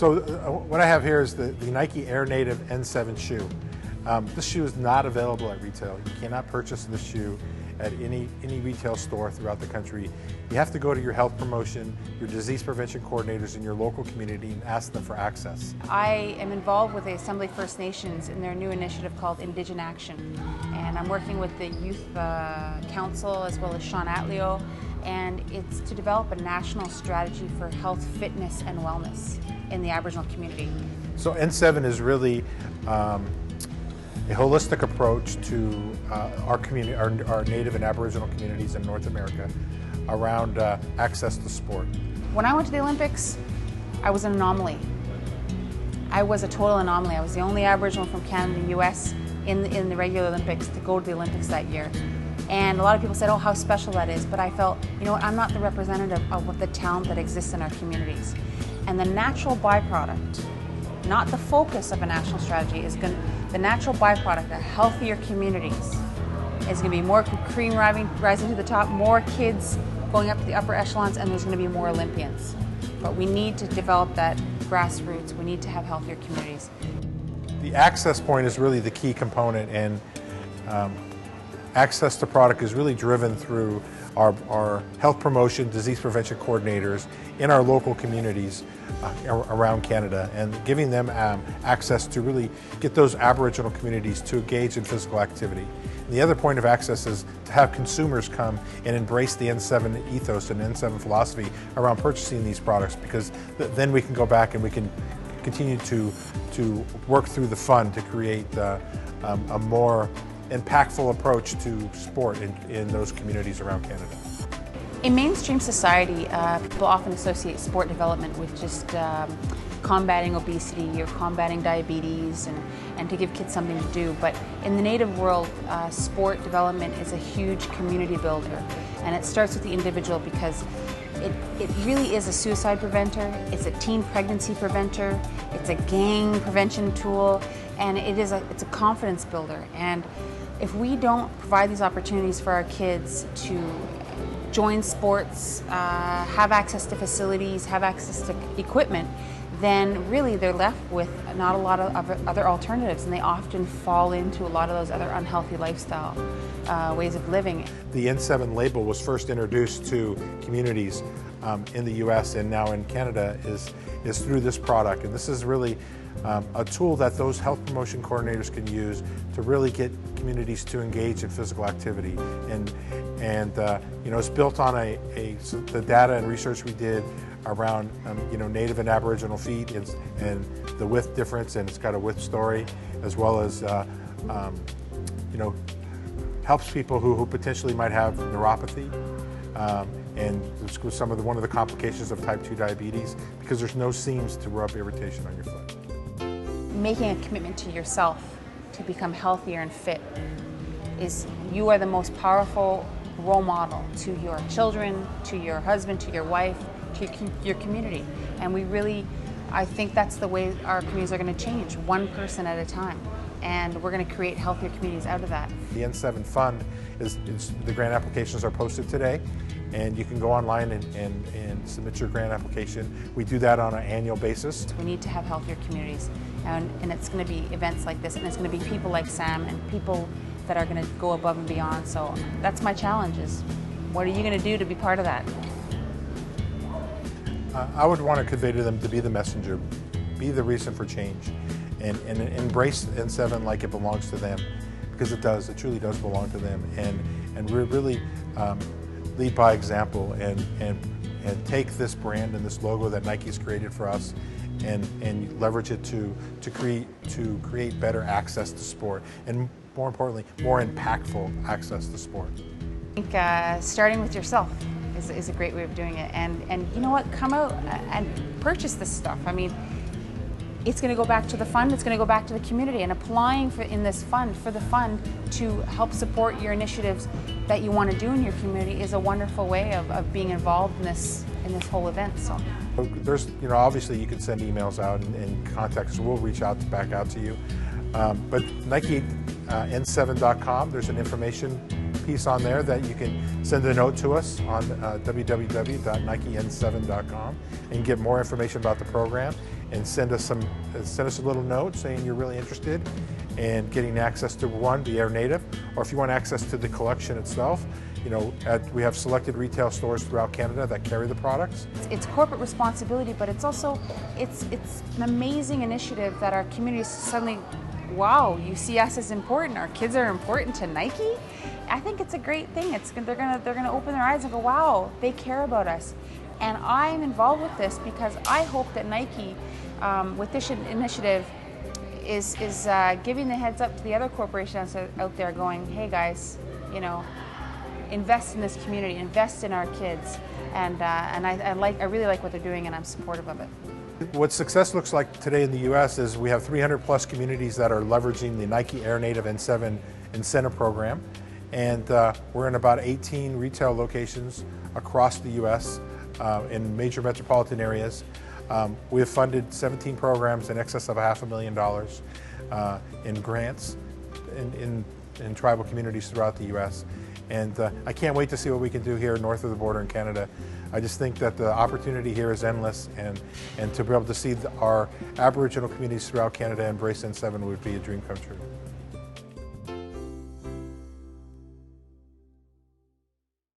So what I have here is the Nike Air Native N7 shoe. This shoe is not available at retail. You cannot purchase this shoe at any retail store throughout the country. You have to go to your health promotion, your disease prevention coordinators in your local community and ask them for access. I am involved with the Assembly First Nations in their new initiative called Indigen Action. And I'm working with the Youth Council as well as Sean Atleo, and it's to develop a national strategy for health, fitness, and wellness in the Aboriginal community. So N7 is really a holistic approach to our community, our Native and Aboriginal communities in North America around access to sport. When I went to the Olympics, I was an anomaly. I was a total anomaly. I was the only Aboriginal from Canada and the US in the regular Olympics to go to the Olympics that year. And a lot of people said, oh, how special that is. But I felt, you know what, I'm not the representative of the talent that exists in our communities. And the natural byproduct, not the focus of a national strategy, the natural byproduct of healthier communities is going to be more cream rising to the top, more kids going up to the upper echelons, and there's going to be more Olympians. But we need to develop that grassroots. We need to have healthier communities. The access point is really the key component, and access to product is really driven through our health promotion, disease prevention coordinators in our local communities around Canada, and giving them access to really get those Aboriginal communities to engage in physical activity. And the other point of access is to have consumers come and embrace the N7 ethos and N7 philosophy around purchasing these products, because then we can go back and we can continue to work through the fund to create a more impactful approach to sport in those communities around Canada. In mainstream society, people often associate sport development with just combating obesity or combating diabetes and to give kids something to do. But in the Native world, sport development is a huge community builder. And it starts with the individual, because it really is a suicide preventer, it's a teen pregnancy preventer, it's a gang prevention tool, and it's a confidence builder. And if we don't provide these opportunities for our kids to join sports, have access to facilities, have access to equipment, then really they're left with not a lot of other alternatives, and they often fall into a lot of those other unhealthy lifestyle ways of living. The N7 label was first introduced to communities in the US and now in Canada is through this product, and this is really a tool that those health promotion coordinators can use to really get communities to engage in physical activity. And you know, it's built on the data and research we did around you know, Native and Aboriginal feet and the width difference, and it's got a width story, as well as you know, helps people who potentially might have neuropathy. And one of the complications of type 2 diabetes, because there's no seams to rub irritation on your foot. Making a commitment to yourself to become healthier and fit you are the most powerful role model to your children, to your husband, to your wife, to your community. And I think that's the way our communities are going to change, one person at a time. And we're going to create healthier communities out of that. The N7 Fund, the grant applications are posted today, and you can go online and submit your grant application. We do that on an annual basis. We need to have healthier communities, and it's going to be events like this, and it's going to be people like Sam and people that are going to go above and beyond. So that's my challenge, is what are you going to do to be part of that? I would want to convey to them to be the messenger, be the reason for change, and embrace N7 like it belongs to them, because it does. It truly does belong to them, and really lead by example and take this brand and this logo that Nike's created for us and leverage it to create better access to sport, and more importantly, more impactful access to sport. I think starting with yourself is a great way of doing it, and you know what, come out and purchase this stuff. I mean, it's going to go back to the fund, it's going to go back to the community, and applying for the fund to help support your initiatives that you want to do in your community is a wonderful way of being involved in this whole event. So there's, you know, obviously you can send emails out and contact us. We'll reach out back out to you. But Nike N7.com, there's an information piece on there that you can send a note to us on www.NikeN7.com and get more information about the program. and send us a little note saying you're really interested in getting access to the Air Native, or if you want access to the collection itself. We have selected retail stores throughout Canada that carry the products. It's corporate responsibility, but it's also it's an amazing initiative that our community suddenly, wow, you see us as important. Our kids are important to Nike. I think it's a great thing. They're gonna open their eyes and go, wow, they care about us. And I'm involved with this because I hope that Nike, with this initiative, is giving the heads up to the other corporations out there, going, hey guys, invest in this community, invest in our kids, and I really like what they're doing, and I'm supportive of it. What success looks like today in the U.S. is we have 300 plus communities that are leveraging the Nike Air Native N7 incentive program, and we're in about 18 retail locations across the U.S. In major metropolitan areas. We have funded 17 programs in excess of $500,000 in grants in tribal communities throughout the U.S. And I can't wait to see what we can do here north of the border in Canada. I just think that the opportunity here is endless, and to be able to see our Aboriginal communities throughout Canada embrace N7 would be a dream come true.